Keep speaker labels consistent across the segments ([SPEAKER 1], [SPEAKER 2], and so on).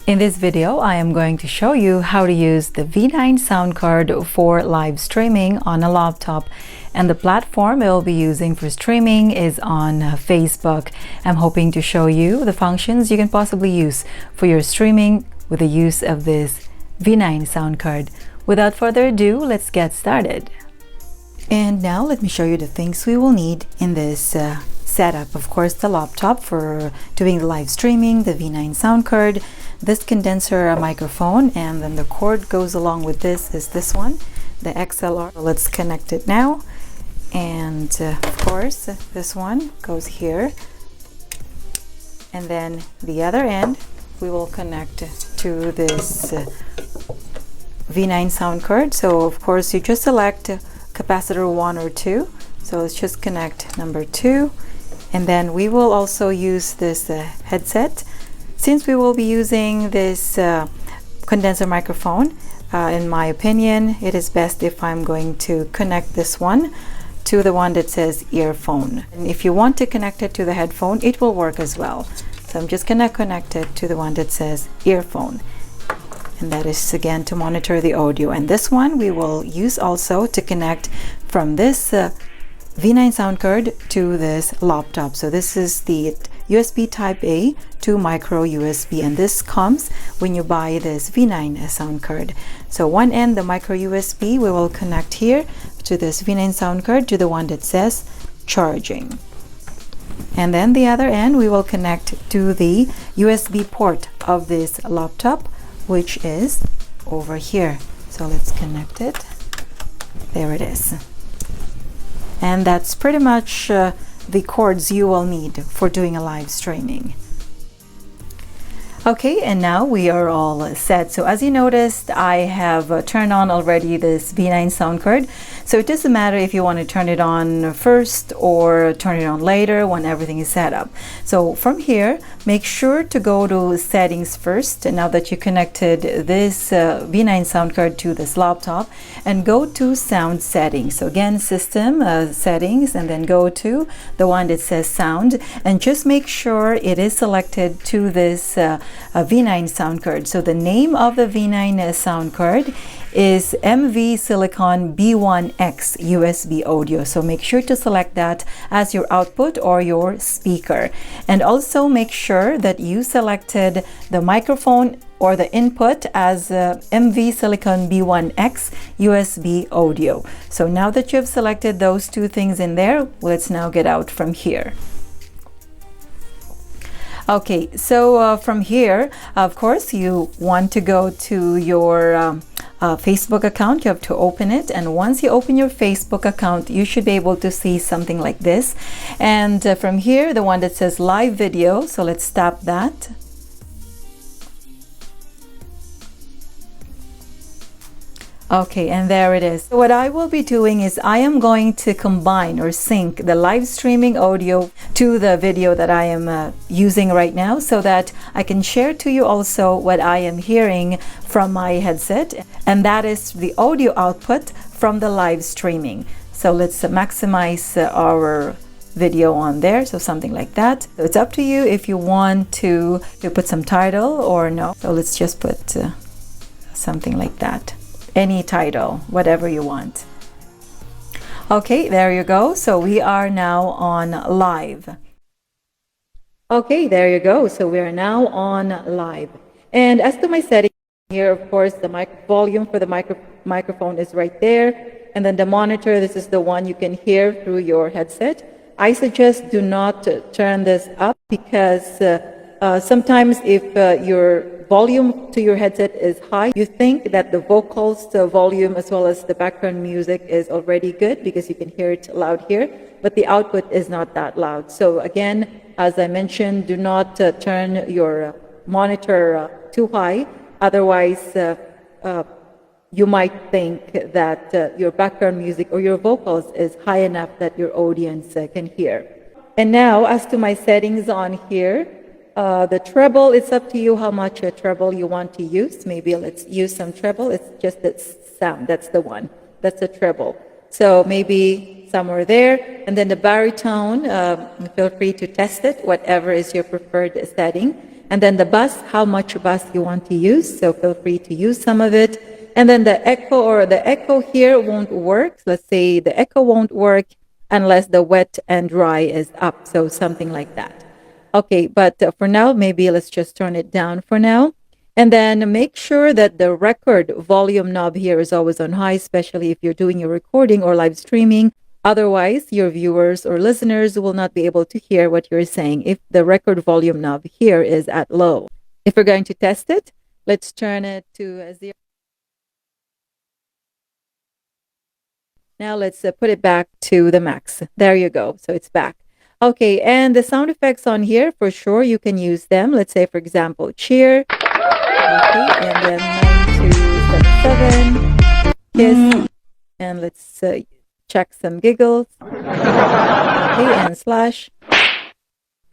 [SPEAKER 1] In this video, I am going to show you how to use the V9 sound card for live streaming on a laptop. And the platform I will be using for streaming is on Facebook. I'm hoping to show you the functions you can possibly use for your streaming with the use of this V9 sound card. Without further ado, let's get started. And now let me show you the things we will need in this setup. Of course, the laptop for doing the live streaming, the V9 sound card, this condenser microphone, and then the cord goes along with this is this one, the XLR. Let's connect it now. And of course, this one goes here. And then the other end, we will connect to this V9 sound card. So of course, you just select capacitor 1 or 2. So let's just connect number 2. And then we will also use this headset. Since we will be using this condenser microphone, in my opinion, it is best if I'm going to connect this one to the one that says earphone. And if you want to connect it to the headphone, it will work as well. So I'm just gonna connect it to the one that says earphone. And that is again to monitor the audio. And this one we will use also to connect from this V9 sound card to this laptop. So this is the USB type A to micro USB, and this comes when you buy this V9 sound card. So one end, the micro USB, we will connect here to this V9 sound card to the one that says charging. And then the other end we will connect to the USB port of this laptop, which is over here. So let's connect it. There it is. And that's pretty much the cords you will need for doing a live streaming. Okay, and now we are all set. So as you noticed, I have turned on already this V9 sound card. So it doesn't matter if you want to turn it on first or turn it on later when everything is set up. So from here, make sure to go to settings first. Now that you connected this V9 sound card to this laptop, and go to sound settings. So again, system settings, and then go to the one that says sound, and just make sure it is selected to this V9 sound card. So the name of the V9 sound card is MV Silicon B1X USB audio. So make sure to select that as your output or your speaker. And also make sure that you selected the microphone or the input as MV Silicon B1X USB audio. So now that you've selected those two things in there, let's now get out from here. Okay, so from here, of course, you want to go to your Facebook account. You have to open it, and once you open your Facebook account, you should be able to see something like this. And from here, the one that says live video, so let's tap that. Okay, and there it is. So what I will be doing is I am going to combine or sync the live streaming audio to the video that I am using right now, so that I can share to you also what I am hearing from my headset, and that is the audio output from the live streaming. So let's maximize our video on there, so something like that. So it's up to you if you want to put some title or no. So let's just put something like that. Any title, whatever you want. Okay, there you go. So we are now on live. Okay, there you go. So we are now on live. And as to my settings here, of course, the mic volume for the microphone is right there. And then the monitor, this is the one you can hear through your headset. I suggest do not turn this up, because sometimes if your volume to your headset is high, you think that the vocals, the volume, as well as the background music is already good because you can hear it loud here, but the output is not that loud. So again, as I mentioned, do not turn your monitor too high. Otherwise, you might think that your background music or your vocals is high enough that your audience can hear. And now, as to my settings on here, the treble, it's up to you how much treble you want to use. Maybe let's use some treble. It's just that sound. That's the one. That's the treble. So maybe somewhere there. And then the baritone, feel free to test it, whatever is your preferred setting. And then the bus, how much bus you want to use. So feel free to use some of it. And then the echo here won't work. Let's say the echo won't work unless the wet and dry is up. So something like that. Okay, but for now, maybe let's just turn it down for now. And then make sure that the record volume knob here is always on high, especially if you're doing your recording or live streaming. Otherwise, your viewers or listeners will not be able to hear what you're saying if the record volume knob here is at low. If we're going to test it, let's turn it to 0. Now let's put it back to the max. There you go. So it's back. Okay, and the sound effects on here, for sure, you can use them. Let's say, for example, cheer. Okay, and then 9 2 7 kiss. And let's check some giggles. Okay, and slash.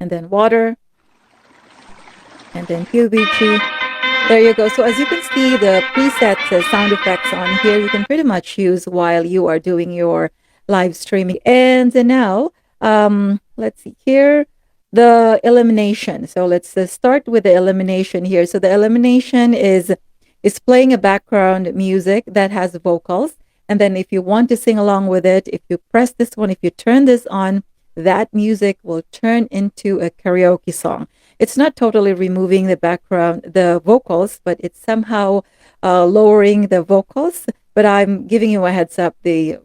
[SPEAKER 1] And then water. And then QBG. There you go. So as you can see, the preset sound effects on here, you can pretty much use while you are doing your live streaming. And now, let's see here, the elimination. So let's start with the elimination here. So the elimination is playing a background music that has vocals. And then if you want to sing along with it, if you press this one, if you turn this on, that music will turn into a karaoke song. It's not totally removing the background, the vocals, but it's somehow lowering the vocals. But I'm giving you a heads up, the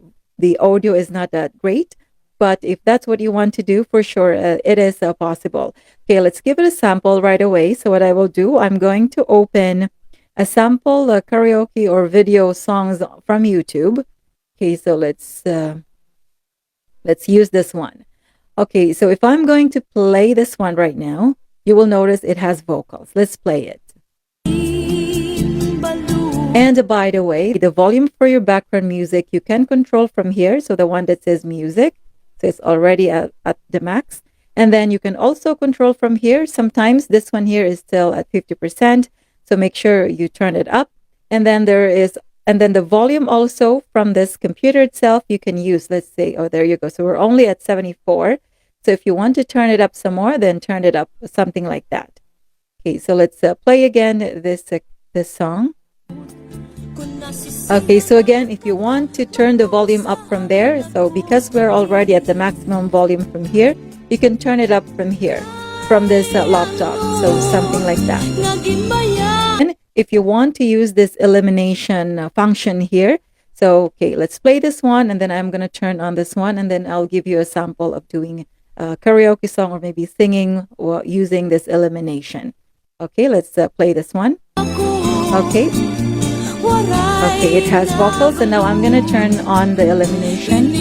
[SPEAKER 1] audio is not that great. But if that's what you want to do, for sure, it is possible. Okay, let's give it a sample right away. So what I will do, I'm going to open a sample karaoke or video songs from YouTube. Okay, so let's use this one. Okay, so if I'm going to play this one right now, you will notice it has vocals. Let's play it. And by the way, the volume for your background music, you can control from here. So the one that says music, so it's already at the max. And then you can also control from here. Sometimes this one here is still at 50%. So make sure you turn it up. And then the volume also from this computer itself, you can use, let's say, oh, there you go. So we're only at 74. So if you want to turn it up some more, then turn it up, something like that. Okay, so let's play again this song. Okay, so again, if you want to turn the volume up from there, so because we're already at the maximum volume from here, you can turn it up from here, from this laptop, so something like that. And if you want to use this elimination function here, so okay, let's play this one, and then I'm going to turn on this one, and then I'll give you a sample of doing a karaoke song or maybe singing or using this elimination. Okay, let's play this one. Okay. Okay, it has vocals, and now I'm going to turn on the elimination.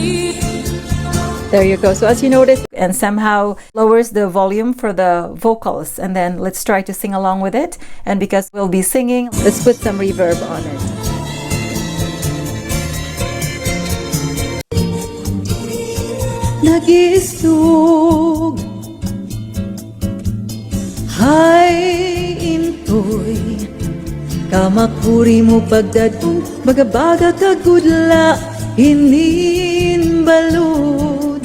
[SPEAKER 1] There you go. So as you notice, and somehow lowers the volume for the vocals. And then let's try to sing along with it. And because we'll be singing, let's put some reverb on it. Nag-iistog Hay intoy Kamakuri mo pagdadong Magabaga kagudla Hinin balud.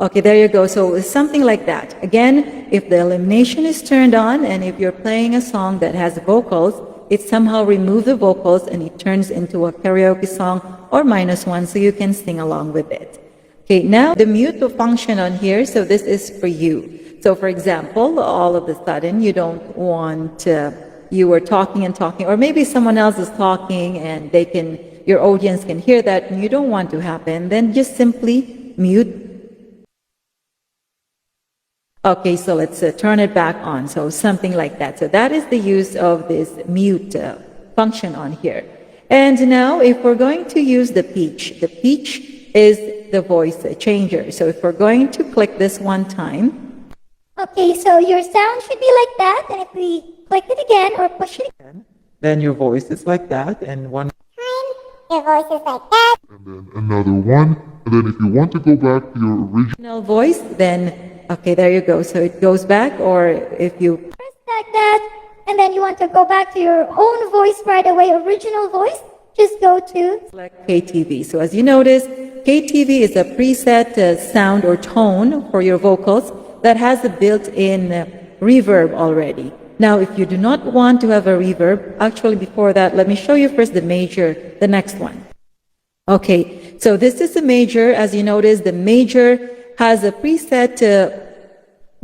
[SPEAKER 1] Okay, there you go. So it's something like that. Again, if the elimination is turned on and if you're playing a song that has vocals, it somehow removes the vocals and it turns into a karaoke song or -1 so you can sing along with it. Okay, now the mute function on here, so this is for you. So for example, all of a sudden you don't want, you were talking and talking, or maybe someone else is talking and your audience can hear that and you don't want to happen, then just simply mute. Okay, so let's turn it back on. So something like that. So that is the use of this mute function on here. And now if we're going to use the pitch is the voice changer. So if we're going to click this one time.
[SPEAKER 2] Okay, so your sound should be like that. And if we click it again or push it again,
[SPEAKER 3] then your voice is like that. And one
[SPEAKER 2] time, your voice is like that.
[SPEAKER 4] And then another one. And then if you want to go back to your original
[SPEAKER 1] voice, then, okay, there you go. So it goes back, or if you
[SPEAKER 2] press like that, and then you want to go back to your own voice right away, original voice, just go to
[SPEAKER 1] select KTV. So as you notice, KTV is a preset sound or tone for your vocals that has a built-in reverb already. Now, if you do not want to have a reverb, actually before that, let me show you first the major, the next one. Okay, so this is the major. As you notice, the major has a preset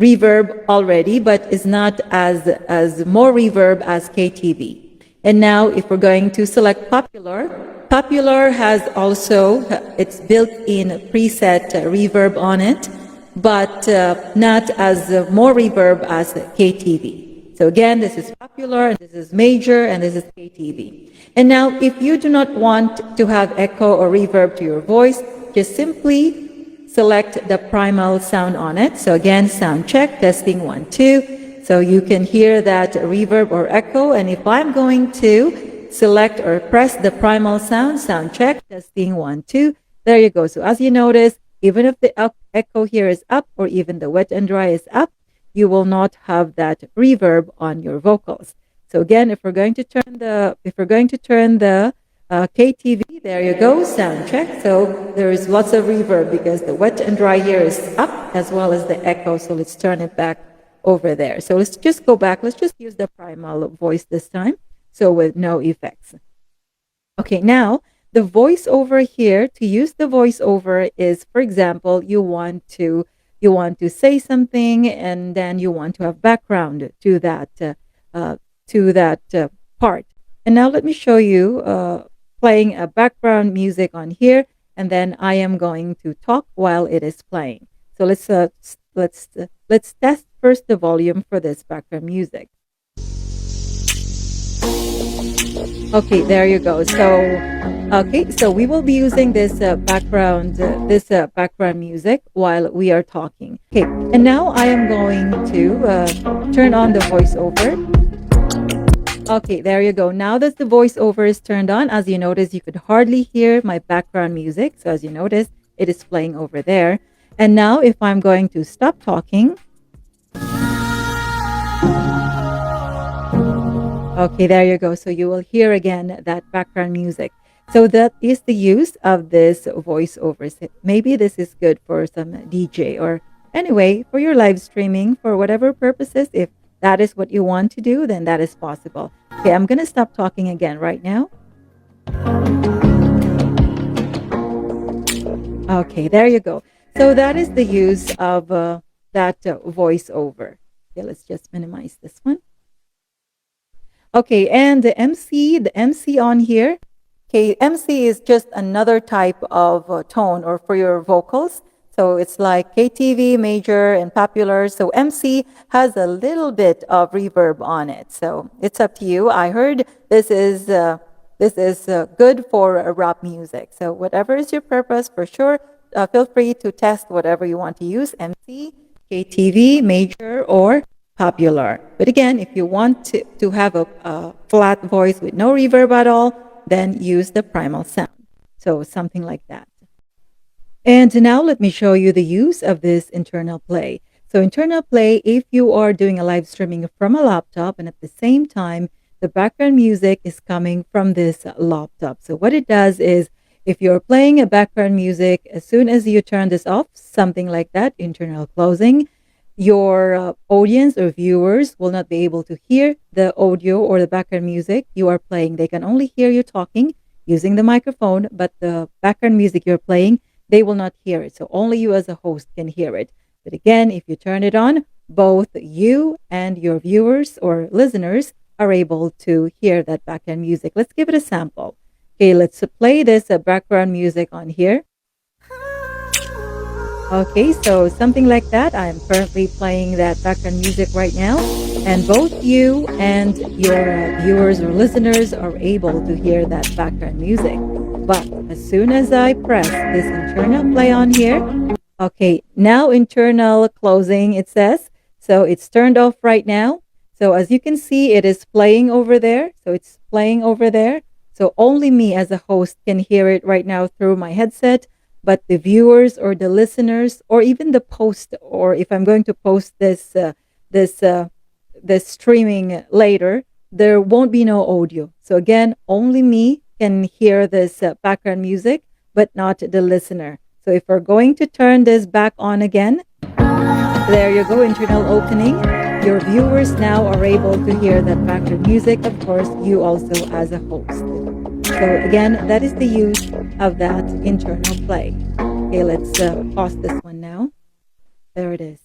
[SPEAKER 1] reverb already, but is not as more reverb as KTV. And now if we're going to select popular, popular has also its built-in preset reverb on it, but not as more reverb as KTV. So again, this is popular, and this is major, and this is KTV. And now if you do not want to have echo or reverb to your voice, just simply select the primal sound on it. So again, sound check, testing 1, 2. So you can hear that reverb or echo. And if I'm going to select or press the primal sound, sound check, testing 1, 2. There you go. So as you notice, even if the echo here is up or even the wet and dry is up, you will not have that reverb on your vocals. So again, if we're going to turn the KTV, there you go, sound check. So there is lots of reverb because the wet and dry here is up as well as the echo. So let's turn it back over there. So let's just go back. Let's just use the primal voice this time. So with no effects. Okay, now the voiceover here, to use the voiceover is, for example, you want to say something and then you want to have background to that part. And now let me show you playing a background music on here, and then I am going to talk while it is playing. So let's test first the volume for this background music. Okay, there you go. So we will be using this background music while we are talking. Okay, and now I am going to turn on the voiceover. Okay, there you go. Now that the voiceover is turned on, as you notice, you could hardly hear my background music. So as you notice, it is playing over there. And now if I'm going to stop talking. Okay, there you go. So you will hear again that background music. So that is the use of this voiceover. Maybe this is good for some DJ or anyway, for your live streaming, for whatever purposes. If that is what you want to do, then that is possible. Okay, I'm going to stop talking again right now. Okay, there you go. So that is the use of that voiceover. Okay, let's just minimize this one. Okay, and the MC on here. Okay, MC is just another type of tone or for your vocals. So it's like KTV, major, and popular. So MC has a little bit of reverb on it. So it's up to you. I heard this is good for rap music. So whatever is your purpose, for sure, feel free to test whatever you want to use: MC, KTV, major, or popular. But again, if you want to have a flat voice with no reverb at all, then use the primal sound. So something like that. And now let me show you the use of this internal play. So internal play, if you are doing a live streaming from a laptop and at the same time, the background music is coming from this laptop. So what it does is, if you're playing a background music, as soon as you turn this off, something like that, internal closing, your audience or viewers will not be able to hear the audio or the background music you are playing. They can only hear you talking using the microphone, but the background music you're playing, they will not hear it. So only you as a host can hear it. But again, if you turn it on, both you and your viewers or listeners are able to hear that background music. Let's give it a sample. Okay, let's play this background music on here. Okay, so something like that. I'm currently playing that background music right now. And both you and your viewers or listeners are able to hear that background music. But as soon as I press this internal play on here, okay, now internal closing, it says. So it's turned off right now. So as you can see, it is playing over there. So it's playing over there. So only me as a host can hear it right now through my headset. But the viewers or the listeners or even the post, or if I'm going to post this streaming later, there won't be no audio. So again, only me can hear this background music, but not the listener. So if we're going to turn this back on again, there you go, internal opening. your viewers now are able to hear that background music, of course, you also as a host. So again, that is the use of that internal play. Okay, let's pause this one now. There it is.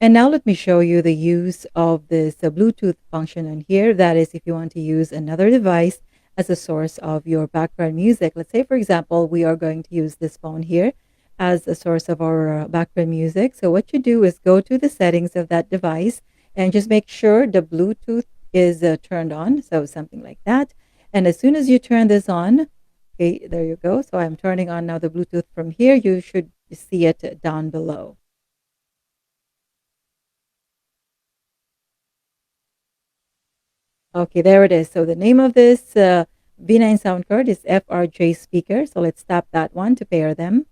[SPEAKER 1] And now let me show you the use of this Bluetooth function on here. That is if you want to use another device as a source of your background music. Let's say, for example, we are going to use this phone here as a source of our background music. So what you do is go to the settings of that device and just make sure the Bluetooth is turned on. So something like that. And as soon as you turn this on, okay, there you go. So I'm turning on now the Bluetooth from here. You should see it down below. Okay, there it is. So the name of this V9 sound card is FRJ speaker. So let's tap that one to pair them.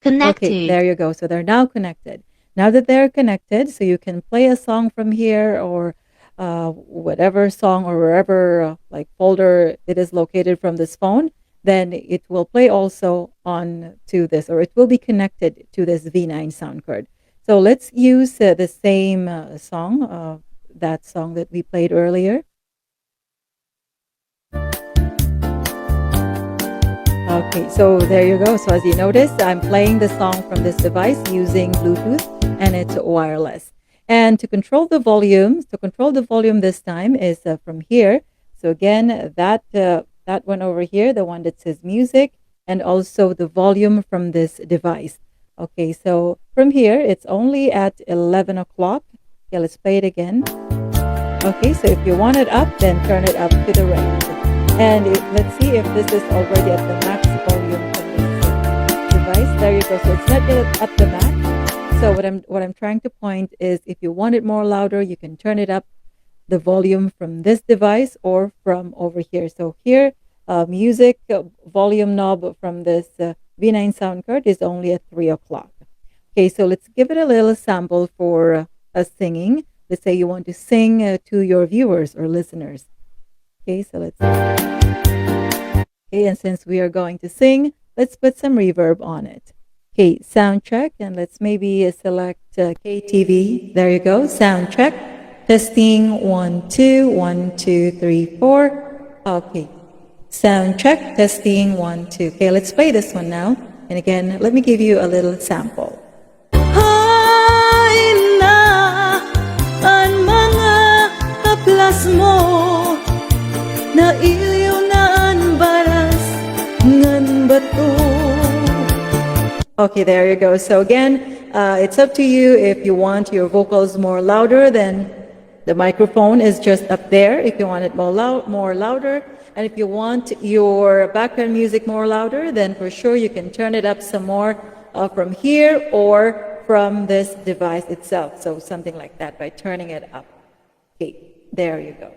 [SPEAKER 5] Connected.
[SPEAKER 1] Okay, there you go. So they're now connected. Now that they're connected, so you can play a song from here or whatever song or wherever like folder it is located from this phone, then it will play also on to this, or it will be connected to this V9 sound card. So let's use the same song, that song that we played earlier. Okay, so there you go. So as you notice, I'm playing the song from this device using Bluetooth, and it's wireless. And to control the volume this time is from here. So again, that one over here, the one that says music, and also the volume from this device. Okay, so from here, it's only at 11 o'clock. Okay, let's play it again. Okay, so if you want it up, then turn it up to the range. And let's see if this is already at the max volume from this device. There you go. So it's not yet at the max. So what I'm trying to point is if you want it more louder, you can turn it up the volume from this device or from over here. So here, music volume knob from this V9 sound card is only at 3 o'clock. Okay, so let's give it a little sample for us singing. Let's say you want to sing to your viewers or listeners. Okay, so let's. Okay, and since we are going to sing, let's put some reverb on it. Okay, sound check, and let's maybe select KTV. There you go, sound check. Testing 1 2 1 2 3 4. Okay, sound check. Testing 1 2. Okay, let's play this one now. And again, let me give you a little sample. Mo na iliw na ang baras ngan bato. Okay, there you go. So again, it's up to you if you want your vocals more louder, then the microphone is just up there if you want it more louder. And if you want your background music more louder, then for sure you can turn it up some more from here or from this device itself. So something like that by turning it up. Okay. There you go.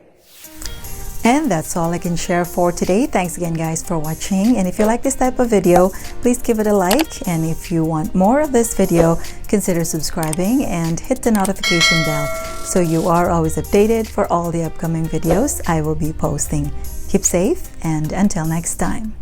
[SPEAKER 1] And that's all I can share for today. Thanks again, guys, for watching. And if you like this type of video, please give it a like. And if you want more of this video, consider subscribing and hit the notification bell so you are always updated for all the upcoming videos I will be posting. Keep safe, and until next time.